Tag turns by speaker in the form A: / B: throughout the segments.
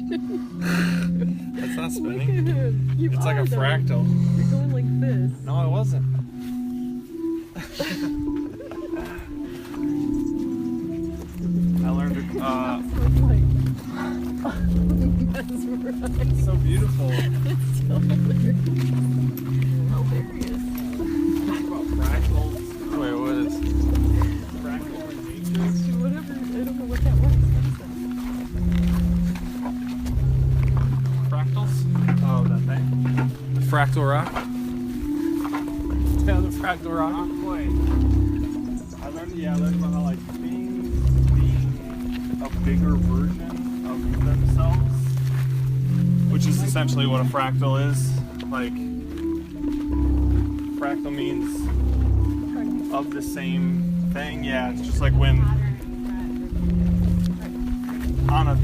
A: That's not spinning. It's like a fractal.
B: You're going like this.
A: No, I wasn't. I learned to, it's so beautiful.
B: It's so hilarious.
A: Talk about fractals. Wait, what is fractal in nature?
B: Whatever. I don't know what that was.
A: Fractals? Oh, that thing? The fractal rock? Yeah, the fractal rock. Not quite. I learned about how like things being a bigger version of themselves, which is essentially what a fractal is. Like, fractal means of the same thing. Yeah, it's just like when on a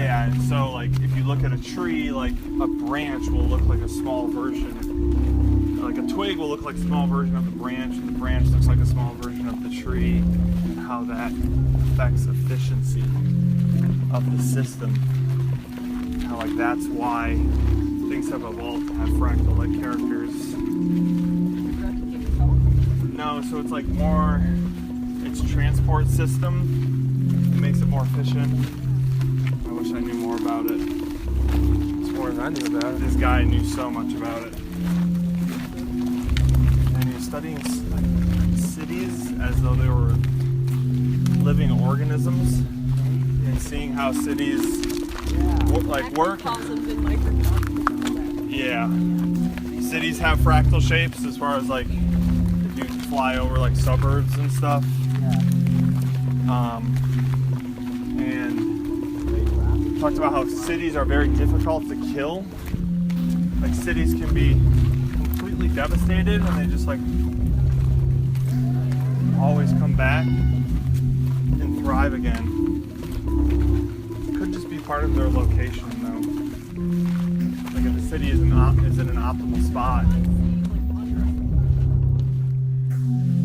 A: and so like if you look at a tree, like a branch will look like a small version. Like a twig will look like a small version of the branch, and the branch looks like a small version of the tree, and how that affects efficiency of the system. How like that's why things have evolved to have fractal-like characters. No, so it's like more, its transport system, it makes it more efficient. I wish I knew more about it. It's more than I knew about it. This guy knew so much about it. And he was studying cities as though they were living organisms, and seeing how cities work. Yeah. Cities have fractal shapes as far as like if you fly over like suburbs and stuff. And talked about how cities are very difficult to kill. Like cities can be completely devastated and they just like always come back and thrive again. It could just be part of their location though. Like if the city is in an optimal spot.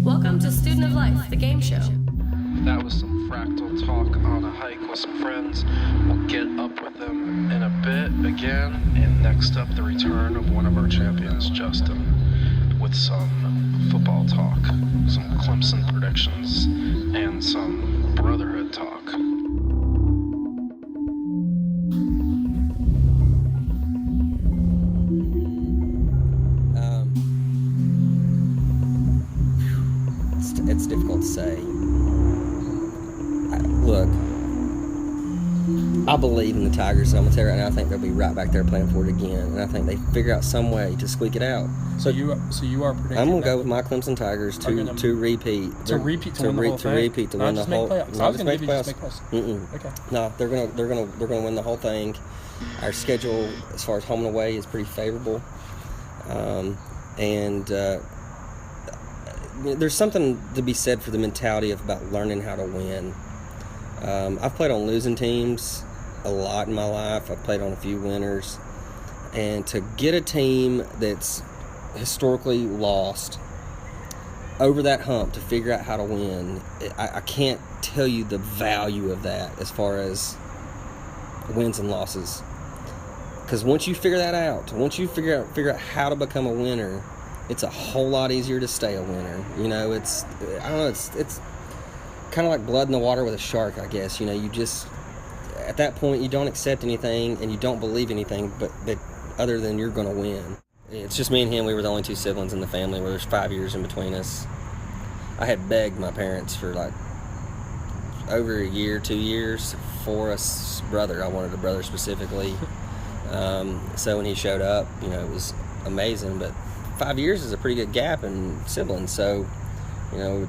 C: Welcome to Student of Life, the game show.
D: That was some fractal talk on a hike with some friends. We'll get up with them in a bit again. And next up, the return of one of our champions, Justin, with some football talk, some Clemson predictions, and some brotherhood talk.
E: It's difficult to say. Look, I believe in the Tigers, so I'm gonna tell you right now, I think they'll be right back there playing for it again, and I think they figure out some way to squeak it out.
F: So you are predicting?
E: I'm gonna go with my Clemson Tigers to repeat.
F: To win the whole thing?
E: Repeat to win the whole.
F: I was gonna give you just make playoffs. Okay.
E: No, they're gonna win the whole thing. Our schedule, as far as home and away, is pretty favorable, and there's something to be said for the mentality about learning how to win. I've played on losing teams a lot in my life. I've played on a few winners. And to get a team that's historically lost over that hump to figure out how to win, I can't tell you the value of that as far as wins and losses. Because once you figure that out, once you figure out how to become a winner, it's a whole lot easier to stay a winner. You know, it's kind of like blood in the water with a shark, I guess. You know, you just, at that point, you don't accept anything and you don't believe anything but other than you're going to win. It's just me and him. We were the only two siblings in the family where there's 5 years in between us. I had begged my parents for like over a year, 2 years for a brother. I wanted a brother specifically. So when he showed up, you know, it was amazing. But 5 years is a pretty good gap in siblings. So, you know,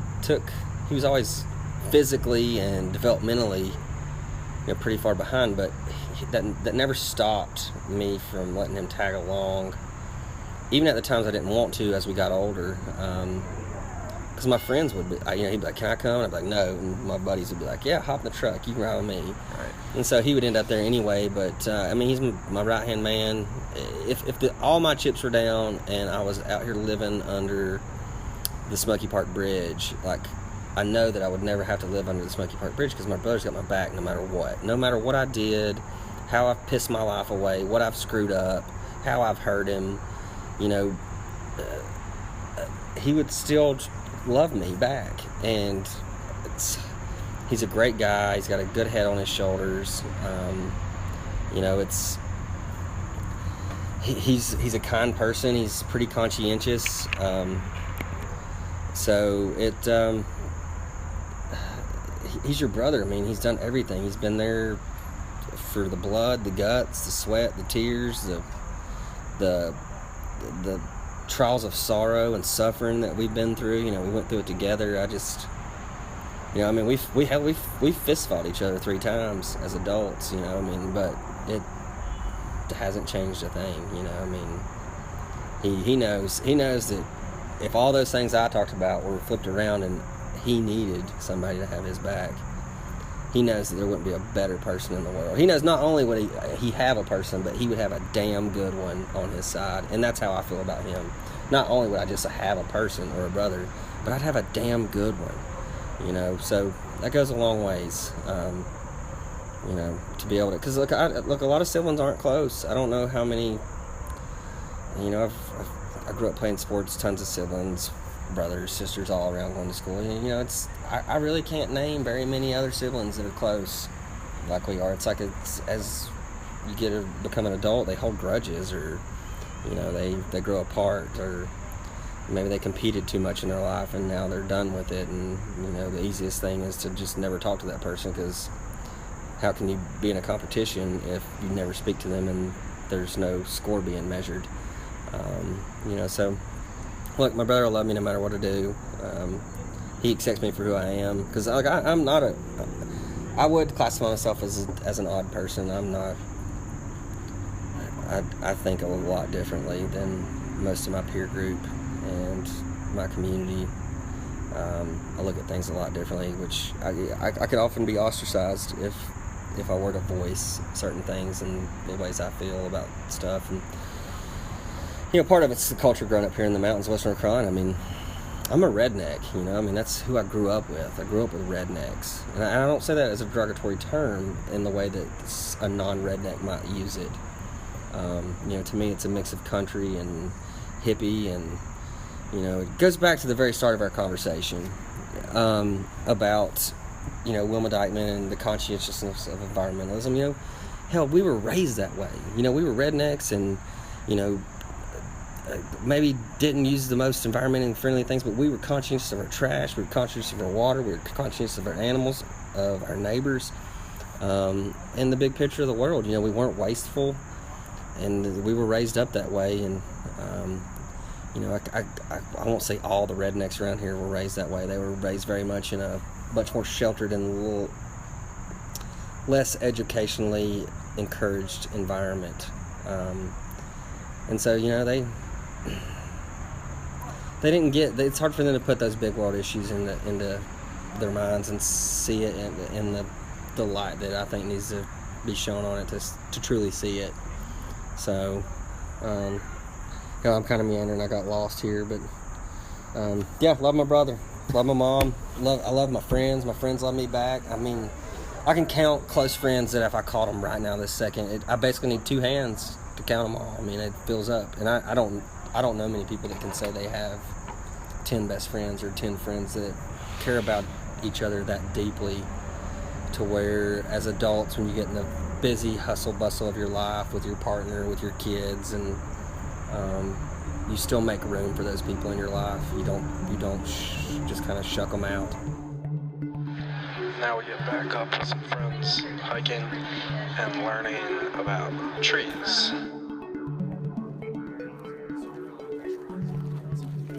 E: he was always physically and developmentally, you know, pretty far behind, but that never stopped me from letting him tag along, even at the times I didn't want to as we got older. Because my friends would be, you know, he'd be like, "Can I come?" And I'd be like, "No." And my buddies would be like, "Yeah, hop in the truck. You can ride with me."
A: Right.
E: And so he would end up there anyway. But I mean, he's my right hand man. If all my chips were down and I was out here living under the Smoky Park Bridge, like I know that I would never have to live under the Smoky Park Bridge because my brother's got my back no matter what. No matter what I did, how I've pissed my life away, what I've screwed up, how I've hurt him, you know, he would still love me back. And he's a great guy. He's got a good head on his shoulders. You know, he's a kind person. He's pretty conscientious. He's your brother. I mean, he's done everything. He's been there for the blood, the guts, the sweat, the tears, the trials of sorrow and suffering that we've been through. You know, we went through it together. You know, I mean, we fist fought each other 3 times as adults. You know, I mean, but it hasn't changed a thing. You know, I mean, he knows that if all those things I talked about were flipped around and he needed somebody to have his back, he knows that there wouldn't be a better person in the world. He knows not only would he have a person, but he would have a damn good one on his side. And that's how I feel about him. Not only would I just have a person or a brother, but I'd have a damn good one. You know, so that goes a long ways. You know, to be able to, because look, a lot of siblings aren't close. I don't know how many. You know, I grew up playing sports, tons of siblings, brothers, sisters, all around going to school. And, you know, I really can't name very many other siblings that are close like we are. It's like as you become an adult, they hold grudges, or, you know, they grow apart, or maybe they competed too much in their life and now they're done with it. And, you know, the easiest thing is to just never talk to that person, because how can you be in a competition if you never speak to them and there's no score being measured? You know, so look, my brother will love me no matter what I do. He accepts me for who I am, because like I'm not I would classify myself as an odd person. I'm not. I think a lot differently than most of my peer group and my community. I look at things a lot differently, which I could often be ostracized if I were to voice certain things and the ways I feel about stuff. And, you know, part of it's the culture growing up here in the mountains of Western North Carolina. I mean, I'm a redneck, you know. I mean, that's who I grew up with. I grew up with rednecks. And I don't say that as a derogatory term in the way that a non-redneck might use it. You know, to me, it's a mix of country and hippie, and, you know, it goes back to the very start of our conversation about, you know, Wilma Dykeman and the conscientiousness of environmentalism. You know, hell, we were raised that way. You know, we were rednecks, and, you know, maybe didn't use the most environmentally friendly things, but we were conscious of our trash, we were conscious of our water, we were conscious of our animals, of our neighbors, and the big picture of the world. You know, we weren't wasteful, and we were raised up that way. And you know, I won't say all the rednecks around here were raised that way. They were raised very much in a much more sheltered and a little less educationally encouraged environment. And so, you know, they didn't get. It's hard for them to put those big world issues into their minds and see it in the light that I think needs to be shown on it to truly see it. So, you know, I'm kind of meandering. I got lost here, but yeah, love my brother, love my mom, I love my friends. My friends love me back. I mean, I can count close friends that if I called them right now this second, I basically need 2 hands to count them all. I mean, it fills up, and I don't know many people that can say they have 10 best friends or 10 friends that care about each other that deeply, to where as adults, when you get in the busy hustle bustle of your life with your partner, with your kids, and you still make room for those people in your life. You don't just kind of shuck them out.
D: Now we get back up with some friends, hiking and learning about trees.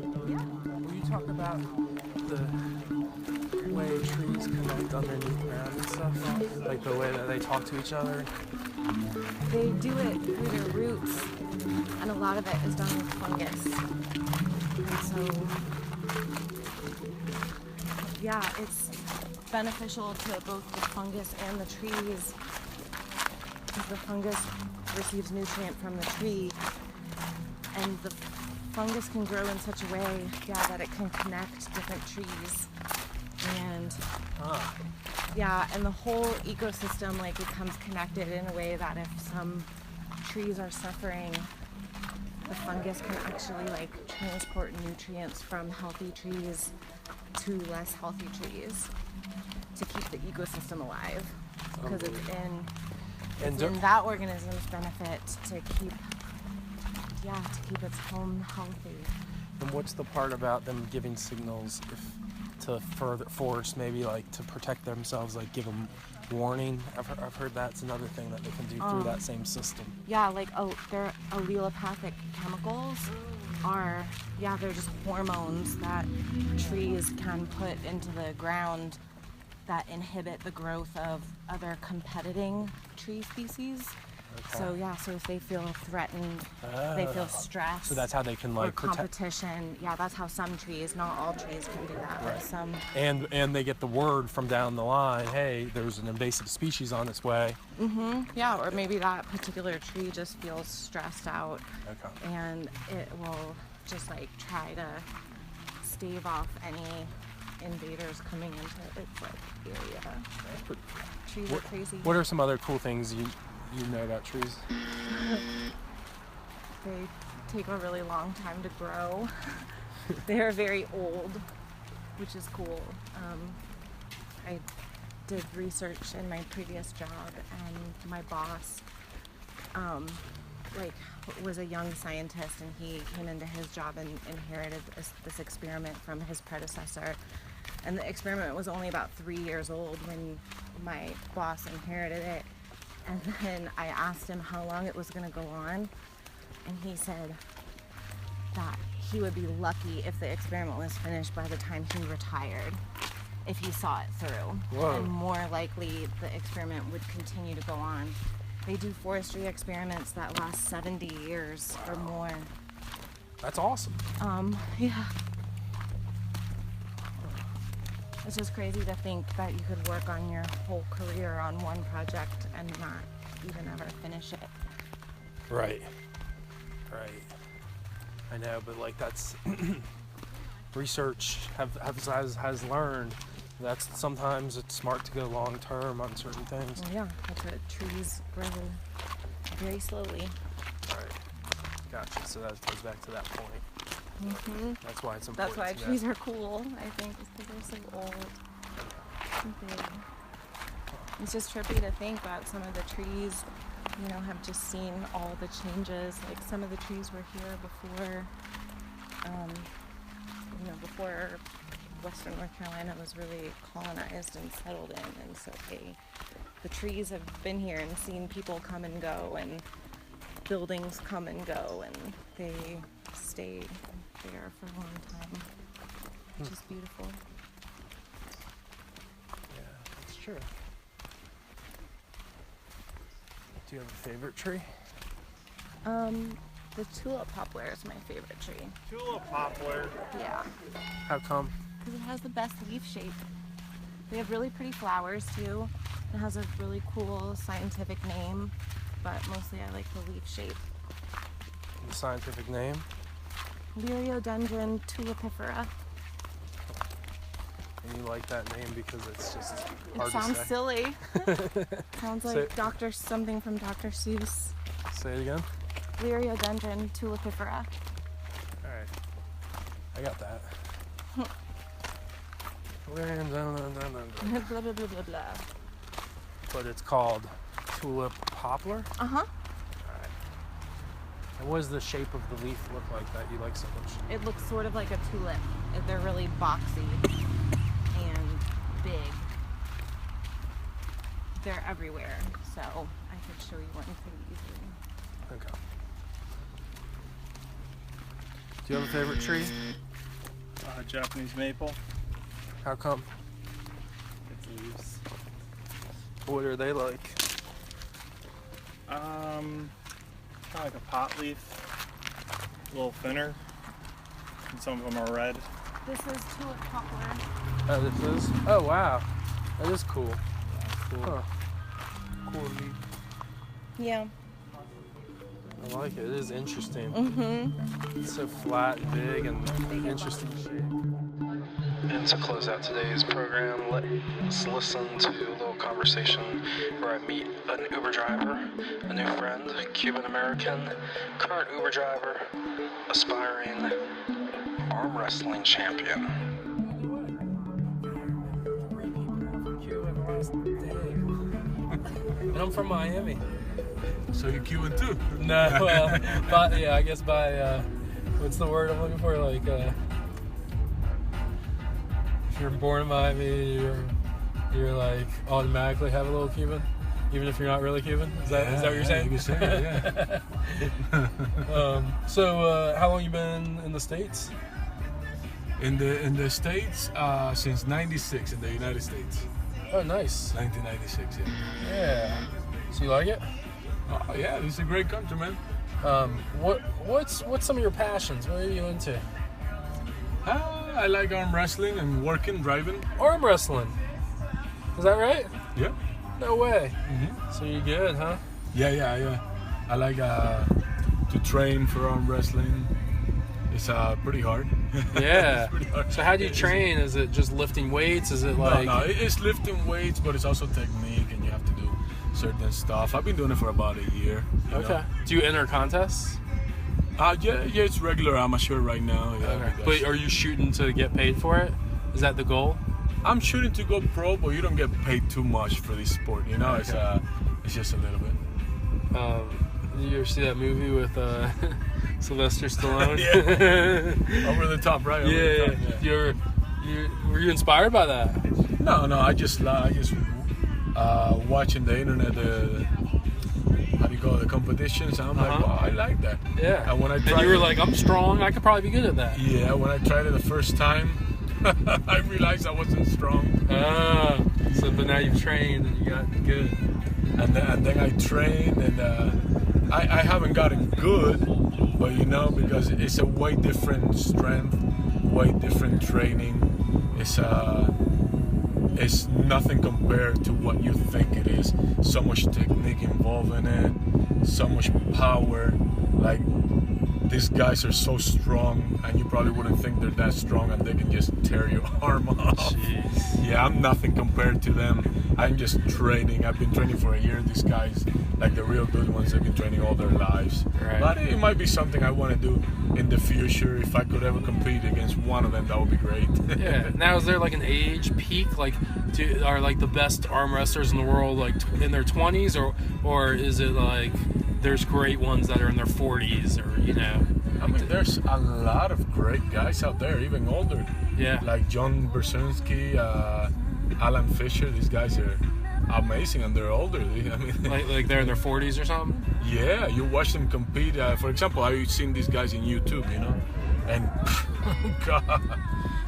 G: Will you talk about the way trees connect underneath ground and stuff? Like the way that they talk to each other?
H: They do it through their roots, and a lot of it is done with fungus. And so, yeah, it's beneficial to both the fungus and the trees, because the fungus receives nutrient from the tree, and the fungus can grow in such a way, that it can connect different trees. Yeah, and the whole ecosystem, like, it becomes connected in a way that if some trees are suffering, the fungus can actually, like, transport nutrients from healthy trees to less healthy trees to keep the ecosystem alive. Because it's in that organism's benefit to keep its home healthy.
G: And what's the part about them giving signals to further force, maybe like to protect themselves, like give them warning? I've heard that's another thing that they can do through that same system.
H: Yeah, like their allelopathic chemicals they're just hormones that trees can put into the ground that inhibit the growth of other competing tree species. Okay. So if they feel threatened, they feel stressed.
G: So that's how they can like
H: protect. Competition. Yeah, that's how some trees, not all trees, can do that.
G: Right.
H: But some.
G: And they get the word from down the line. Hey, there's an invasive species on its way.
H: Yeah, or maybe that particular tree just feels stressed out.
G: Okay.
H: And it will just like try to stave off any invaders coming into its like area. Trees are crazy.
G: What are some other cool things you know about trees?
H: They take a really long time to grow. They're very old, which is cool. I did research in my previous job, and my boss was a young scientist, and he came into his job and inherited this experiment from his predecessor. And the experiment was only about 3 years old when my boss inherited it. And then I asked him how long it was going to go on, and he said that he would be lucky if the experiment was finished by the time he retired, if he saw it through.
G: Whoa.
H: And more likely the experiment would continue to go on. They do forestry experiments that last 70 years or more.
G: That's awesome.
H: Yeah. It's just crazy to think that you could work on your whole career on one project and not even ever finish it.
G: Right. I know, but like that's research has learned that's sometimes it's smart to go long term on certain things.
H: Well, yeah, that's what trees grow very slowly.
G: Right. Gotcha. So that goes back to that point. That's why it's important.
H: That's why trees are cool, I think, is because they're so old and big. It's just trippy to think that some of the trees, have just seen all the changes. Like some of the trees were here before, before Western North Carolina was really colonized and settled in. And so the trees have been here and seen people come and go and buildings come and go, and they stayed there for a long time, which is beautiful.
G: Yeah, that's true. Do you have a favorite tree?
H: The tulippoplar is my favorite tree.
A: Tulippoplar?
H: Yeah.
G: How come?
H: Because it has the best leaf shape. They have really pretty flowers too. It has a really cool scientific name, but mostly I like the leaf shape.
G: The scientific name?
H: Liriodendron tulippoplar.
G: And you like that name because it's just
H: It
G: hard
H: sounds
G: to say.
H: silly. Sounds like something from Dr. Seuss.
G: Say it again.
H: Liriodendron tulippoplar.
G: All right, I got that.
H: Blah, blah, blah, blah, blah.
G: But it's called tulip poplar.
H: Uh-huh.
G: And what does the shape of the leaf look like that you like so much?
H: It looks sort of like a tulip. They're really boxy and big. They're everywhere, so I could show you one pretty easily.
G: Okay. Do you have a favorite tree?
A: Japanese maple.
G: How come?
A: Its leaves.
G: What are they like?
A: Kind of like a pot leaf. A little thinner. And some of them are red.
H: This is tulip poplar.
G: Oh, this is? Oh, wow. That is cool.
A: Cool.
G: Huh. Cool leaf.
H: Yeah.
G: I like it. It is interesting.
H: Mm-hmm.
G: It's so flat and big and interesting shape.
D: And to close out today's program, let's listen to a little conversation where I meet an Uber driver, a new friend, Cuban-American, current Uber driver, aspiring arm wrestling champion.
G: And I'm from Miami.
I: So you're Cuban too?
G: No, but yeah, I guess by what's the word I'm looking for? Like, if you're born in Miami, you're like automatically have a little Cuban, even if you're not really Cuban. Is that what you're saying?
I: You can say that, yeah.
G: So how long you been in the States?
I: In the States, since '96 in the United States.
G: Oh, nice.
I: 1996, yeah.
G: Yeah. So you like it?
I: Oh yeah, this is a great country, man.
G: What's some of your passions? What are you into?
I: I like arm wrestling and driving.
G: Arm wrestling. Is that right?
I: Yeah.
G: No way.
I: Mm-hmm.
G: So you're good, huh?
I: Yeah. I like to train for arm wrestling. It's pretty hard.
G: Yeah.
I: It's pretty hard.
G: So how do you train? Is it just lifting weights? Is it like...
I: No, it's lifting weights, but it's also technique, and you have to do certain stuff. I've been doing it for about a year. You know?
G: Do you enter contests?
I: Yeah, it's regular amateur right now. Yeah,
G: Okay. But are you shooting to get paid for it? Is that the goal?
I: I'm shooting to go pro, but you don't get paid too much for this sport. You know,
G: Okay.
I: It's just a little bit.
G: Did you ever see that movie with Sylvester Stallone?
I: Yeah. Over the top, right? Over the top, yeah.
G: Were you inspired by that?
I: No. I just watching the internet. How do you call it? The competitions. And I'm like, wow, I like that.
G: Yeah.
I: And when I tried,
G: and you were like, I'm strong. I could probably be good at that.
I: Yeah. When I tried it the first time, I realized I wasn't strong.
G: But now you've trained and you got good.
I: And then I trained, and I haven't gotten good, but because it's a way different strength, way different training. It's nothing compared to what you think it is. So much technique involved in it, so much power. Like, these guys are so strong, and you probably wouldn't think they're that strong, and they can just tear your arm off.
G: Jeez.
I: Yeah, I'm nothing compared to them. I'm just training. I've been training for a year. These guys, like the real good ones, they've been training all their lives.
G: Right.
I: But it might be something I want to do in the future. If I could ever compete against one of them, that would be great.
G: Yeah. Now, is there like an age peak? Like, are like the best arm wrestlers in the world like in their 20s, or is it like there's great ones that are in their 40s, or
I: I mean, there's a lot of great guys out there, even older.
G: Yeah.
I: Like John Bersinski, Alan Fisher. These guys are amazing, and they're older. I mean,
G: like they're in their 40s or something.
I: Yeah, you watch them compete. For example, I've seen these guys in YouTube, and God,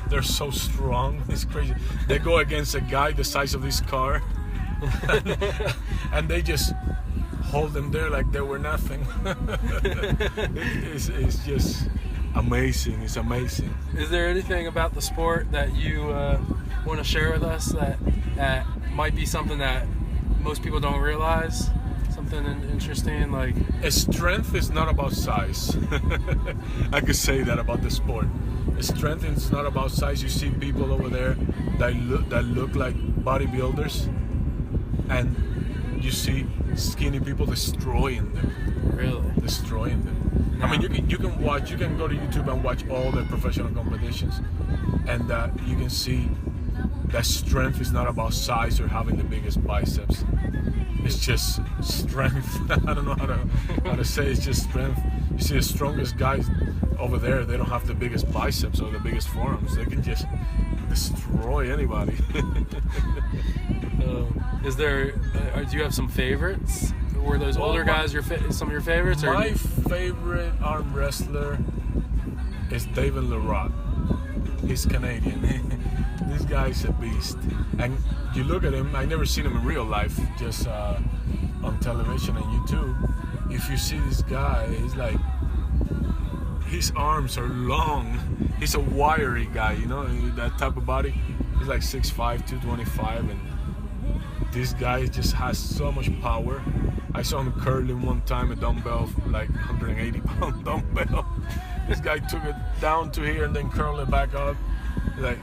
I: they're so strong. It's crazy. They go against a guy the size of this car, and they just hold them there like they were nothing. It's just amazing. It's amazing.
G: Is there anything about the sport that you want to share with us that might be something that most people don't realize? Something interesting, like...
I: Strength is not about size. I could say that about the sport. Strength is not about size. You see people over there that look like bodybuilders, and you see skinny people destroying them.
G: Really?
I: Destroying them. No. I mean, you can go to YouTube and watch all the professional competitions, and you can see that strength is not about size or having the biggest biceps. It's just strength. I don't know how to say. It's just strength. You see the strongest guys over there, they don't have the biggest biceps or the biggest forearms. They can just destroy anybody.
G: Is there? Do you have some favorites? Were those older guys some of your favorites?
I: My favorite arm wrestler is David Leroy. He's Canadian. This guy's a beast. And you look at him, I never seen him in real life, just on television and YouTube. If you see this guy, he's like, his arms are long. He's a wiry guy, that type of body. He's like 6'5", 225, and this guy just has so much power. I saw him curling one time, a dumbbell, like 180-pound dumbbell. This guy took it down to here and then curled it back up. Like,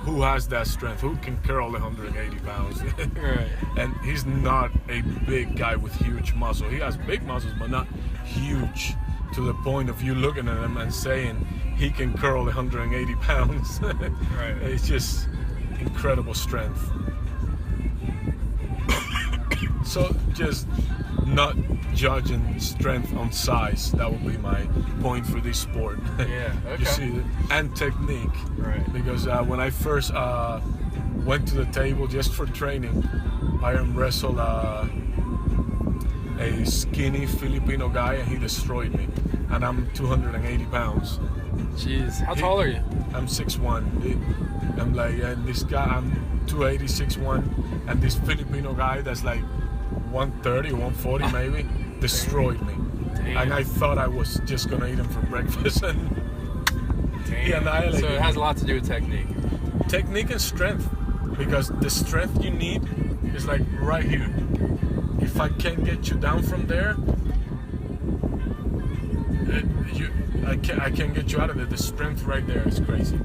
I: who has that strength, who can curl 180 pounds.
G: Right.
I: And he's not a big guy with huge muscle. He has big muscles, but not huge to the point of you looking at him and saying he can curl 180 pounds.
G: Right.
I: It's just incredible strength. So just not judging strength on size, that would be my point for this sport.
G: Yeah, okay.
I: You see, and technique.
G: Right.
I: Because when I first went to the table just for training, I arm wrestled a skinny Filipino guy, and he destroyed me. And I'm 280 pounds.
G: Jeez, how tall are you?
I: I'm 6'1". I'm like, and this guy, I'm 280, 6'1", and this Filipino guy that's like 130, 140 maybe, destroyed me.
G: Damn.
I: And I thought I was just gonna eat him for breakfast, and he annihilated
G: So it has a lot to do with technique.
I: Technique and strength, because the strength you need is like right here. If I can't get you down from there, I can't get you out of there. The strength right there is crazy.